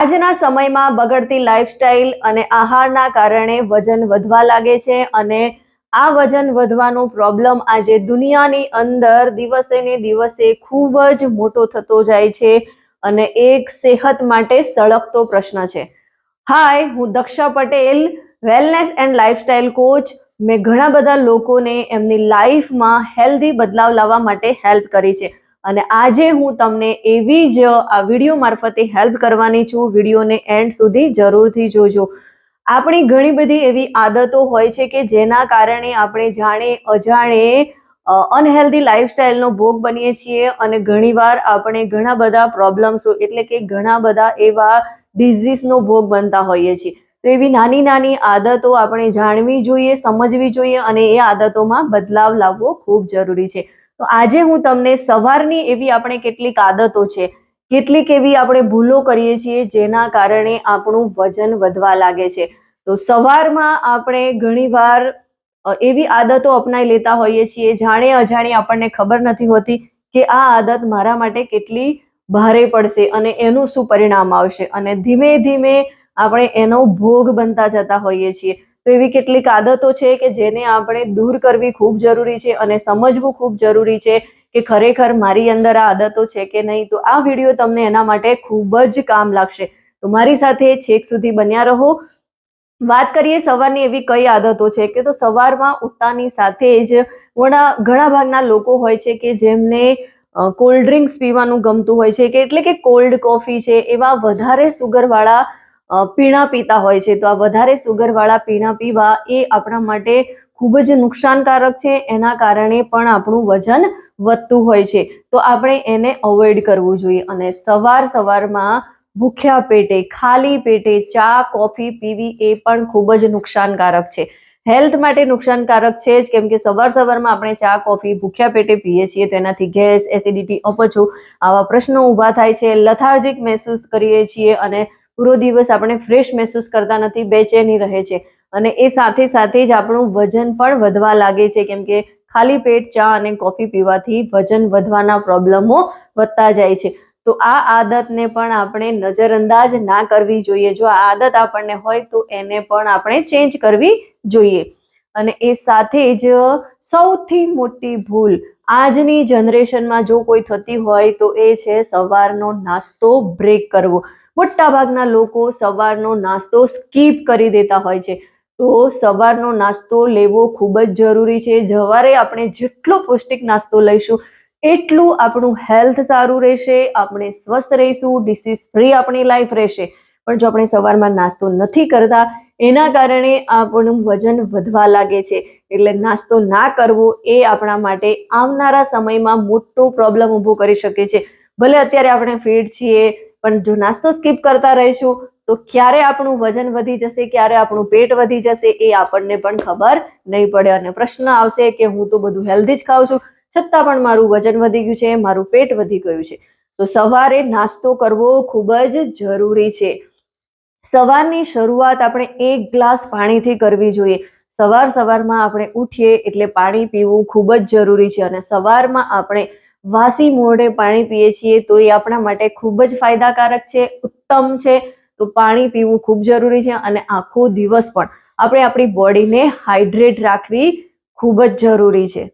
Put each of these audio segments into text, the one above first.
આજના સમયમાં બગડતી લાઈફસ્ટાઈલ અને આહારના કારણે વજન વધવા લાગે છે અને આ વજન વધવાનો પ્રોબ્લેમ આજે દુનિયાની અંદર દિવસે ને દિવસે ખૂબ જ મોટો થતો જાય છે અને એક સેહત માટે સળગતો પ્રશ્ન છે। હાય, હું Daksha Patel, wellness and lifestyle coach. મેં ઘણા બધા લોકોને એમની લાઈફમાં હેલ્ધી બદલાવ લાવવા માટે હેલ્પ કરી છે અને આજે હું તમને એવી જ આ વિડીયો મારફતે હેલ્પ કરવાની છું। વિડીયોને એન્ડ સુધી જરૂરથી જોજો। આપણી ઘણી બધી એવી આદતો હોય છે કે જેના કારણે આપણે જાણે અજાણે અનહેલ્ધી લાઈફસ્ટાઈલનો ભોગ બનીએ છીએ અને ઘણીવાર આપણે ઘણા બધા પ્રોબ્લેમ્સો એટલે કે ઘણા બધા એવા ડિઝીઝનો ભોગ બનતા હોઈએ છીએ। તો એવી નાની નાની આદતો આપણે જાણવી જોઈએ, સમજવી જોઈએ અને એ આદતોમાં બદલાવ લાવવો ખૂબ જરૂરી છે। તો આજે હું તમને સવારની એવી આપણે કેટલીક આદતો છે, કેટલીક એવી આપણે ભૂલો કરીએ છીએ જેના કારણે આપણું વજન વધવા લાગે છે। તો સવારમાં આપણે ઘણીવાર એવી આદતો અપનાવી લેતા હોઈએ છીએ જાણે અજાણે આપણને ખબર નથી હોતી કે આ આદત મારા માટે કેટલી ભારે પડશે અને એનું શું પરિણામ આવશે અને ધીમે ધીમે આપણે એનો ભોગ બનતા જતા હોઈએ છીએ। તો એવી કેટલીક આદતો છે કે જેને આપણે દૂર કરવી ખૂબ જરૂરી છે અને સમજવું ખૂબ જરૂરી છે કે ખરેખર મારી અંદર આ આદતો છે કે નહીં। તો આ વિડીયો તમને એના માટે ખૂબ જ કામ લાગશે, તો મારી સાથે છેક સુધી બન્યા રહો। વાત કરીએ સવારની એવી કઈ આદતો છે કે તો સવારમાં ઉઠતાની સાથે જ ઘણા ભાગના લોકો હોય છે કે જેમને કોલ્ડ ડ્રિંક્સ પીવાનું ગમતું હોય છે કે એટલે કે કોલ્ડ કોફી છે, એવા વધારે સુગરવાળા પીણા પીતા હોય છે। તો આ વધારે સુગરવાળા પીણા પીવા એ આપણા માટે ખૂબ જ નુકસાનકારક છે, એના કારણે પણ આપણું વજન વધતું હોય છે। તો આપણે એને અવોઇડ કરવું જોઈએ અને સવારમાં ભૂખ્યા પેટે, ખાલી પેટે ચા કોફી પીવી એ પણ ખૂબ જ નુકસાનકારક છે। હેલ્થ માટે નુકસાનકારક છે જ, કેમ કે સવારમાં આપણે ચા કોફી ભૂખ્યા પેટે પીએ છીએ તો એનાથી ગેસ, એસિડિટી, અપચો આવા પ્રશ્નો ઊભા થાય છે, લથાર્જિક મહેસૂસ કરીએ છીએ અને પૂરો દિવસ આપણે ફ્રેશ મહેસૂસ કરતા નથી, બેચેની રહે છે અને એ સાથે સાથે જ આપણું વજન પણ વધવા લાગે છે, કેમ કે ખાલી પેટ ચા અને કોફી પીવાથી વજન વધવાના પ્રોબ્લેમો વધતા જાય છે। તો આ આદતને પણ આપણે નજરઅંદાજ ના કરવી જોઈએ। જો આ આદત આપણને હોય તો એને પણ આપણે ચેન્જ કરવી જોઈએ। અને એ સાથે જ સૌથી મોટી ભૂલ આજની જનરેશનમાં જો કોઈ થતી હોય તો એ છે સવારનો નાસ્તો બ્રેક કરવો। મોટા ભાગના લોકો સવારનો નાસ્તો સ્કીપ કરી દેતા હોય છે। તો સવારનો નાસ્તો લેવો ખૂબ જ જરૂરી છે। સવારે આપણે જેટલો પૌષ્ટિક નાસ્તો લઈશું એટલું આપણું હેલ્થ સારું રહેશે, આપણે સ્વસ્થ રહીશું, ડિસીઝ ફ્રી આપણી લાઈફ રહેશે। પણ જો આપણે સવારમાં નાસ્તો નથી કરતા એના કારણે આપણું વજન વધવા લાગે છે। એટલે નાસ્તો ના કરવો એ આપણા માટે આવનારા સમયમાં મોટો પ્રોબ્લેમ ઊભો કરી શકે છે। ભલે અત્યારે આપણે ફિટ છીએ પણ જો નાસ્તો સ્કીપ કરતા રહીશું તો ક્યારે આપણું વજન વધી જશે, ક્યારે આપણું પેટ વધી જશે એ આપણને પણ ખબર નહીં પડે અને પ્રશ્ન આવશે કે હું તો બધું હેલ્ધી જ ખાઉં છું છતાં પણ મારું વજન વધી ગયું છે, મારું પેટ વધી ગયું છે। તો સવારે નાસ્તો કરવો ખૂબ જ જરૂરી છે। સવારની શરૂઆત આપણે 1 ગ્લાસ પાણીથી કરવી જોઈએ। સવારમાં આપણે ઉઠીએ એટલે પાણી પીવું ખૂબ જ જરૂરી છે અને સવારમાં આપણે વાસી મોઢે પાણી પીએ છીએ તો એ આપણા માટે ખૂબ જ ફાયદાકારક છે, ઉત્તમ છે। તો પાણી પીવું ખૂબ જરૂરી છે અને આખો દિવસ પણ આપણે આપણી બોડીને હાઇડ્રેટ રાખવી ખૂબ જ જરૂરી છે।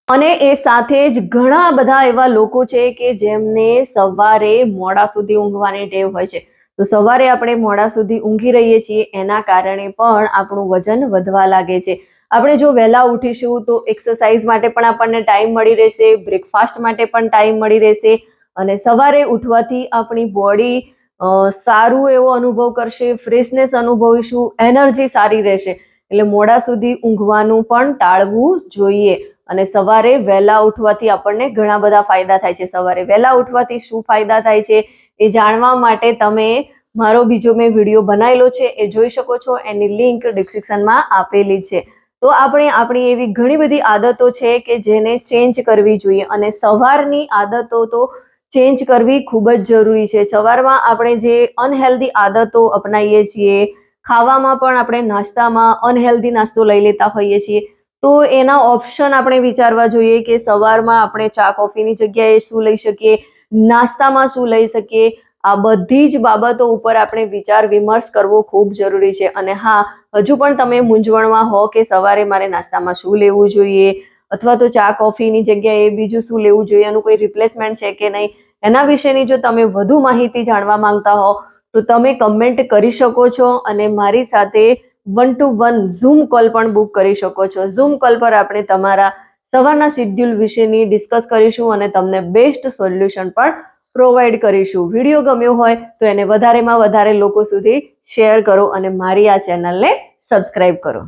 અને એ સાથે જ ઘણા બધા એવા લોકો છે કે જેમને સવારે મોડા સુધી ઊંઘવાની ટેવ હોય છે। તો સવારે આપણે મોડા સુધી ઊંઘી રહીએ છીએ એના કારણે પણ આપણું વજન વધવા લાગે છે। આપણે જો વહેલા ઉઠીશું તો એક્સરસાઇઝ માટે પણ આપણને ટાઈમ મળી રહેશે, બ્રેકફાસ્ટ માટે પણ ટાઈમ મળી રહેશે અને સવારે ઉઠવાથી આપણી બોડી સારું એવો અનુભવ કરશે, ફ્રેશનેસ અનુભવીશું, એનર્જી સારી રહેશે। એટલે મોડા સુધી ઊંઘવાનું પણ ટાળવું જોઈએ અને સવારે વહેલા ઉઠવાથી આપણને ઘણા બધા ફાયદા થાય છે। સવારે વહેલા ઉઠવાથી શું ફાયદા થાય છે એ જાણવા માટે તમે મારો બીજો મેં વિડીયો બનાવેલો છે એ જોઈ શકો છો, એની લિંક ડિસ્ક્રિપ્શનમાં આપેલી છે। તો આપણે આપણી એવી ઘણી બધી આદતો છે કે જેને ચેન્જ કરવી જોઈએ અને સવારની આદતો તો ચેન્જ કરવી ખૂબ જ જરૂરી છે। સવારમાં આપણે જે અનહેલ્ધી આદતો અપનાવીએ છીએ, ખાવામાં પણ આપણે નાસ્તામાં અનહેલ્ધી નાસ્તો લઈ લેતા હોઈએ છીએ, તો એના ઓપ્શન આપણે વિચારવા જોઈએ કે સવારમાં આપણે ચા કોફીની જગ્યાએ શું લઈ શકીએ, નાસ્તામાં શું લઈ શકીએ। આ બધી જ બાબતો ઉપર આપણે વિચાર વિમર્શ કરવો ખૂબ જરૂરી છે. અને હા, હજુ પણ તમે મૂંઝવણમાં હો કે સવારે મારે નાસ્તામાં શું લેવું જોઈએ, અથવા તો ચા કોફીની જગ્યાએ બીજું શું લેવું જોઈએ, એનું કોઈ રિપ્લેસમેન્ટ છે કે નહીં, એના વિશેની જો તમે વધુ માહિતી જાણવા માંગતા હો તો તમે કમેન્ટ કરી શકો છો અને મારી સાથે 1 to 1 ઝૂમ કોલ પણ બુક કરી શકો છો. ઝૂમ કોલ પર આપણે તમારા સવારના શેડ્યુલ વિશેની ડિસ્કસ કરીશું અને તમને બેસ્ટ સોલ્યુશન પણ પ્રોવાઈડ કરીશું. વિડીયો ગમ્યો હોય તો એને વધારેમાં વધારે લોકો સુધી શેર કરો અને મારી આ ચેનલને સબસ્ક્રાઇબ કરો.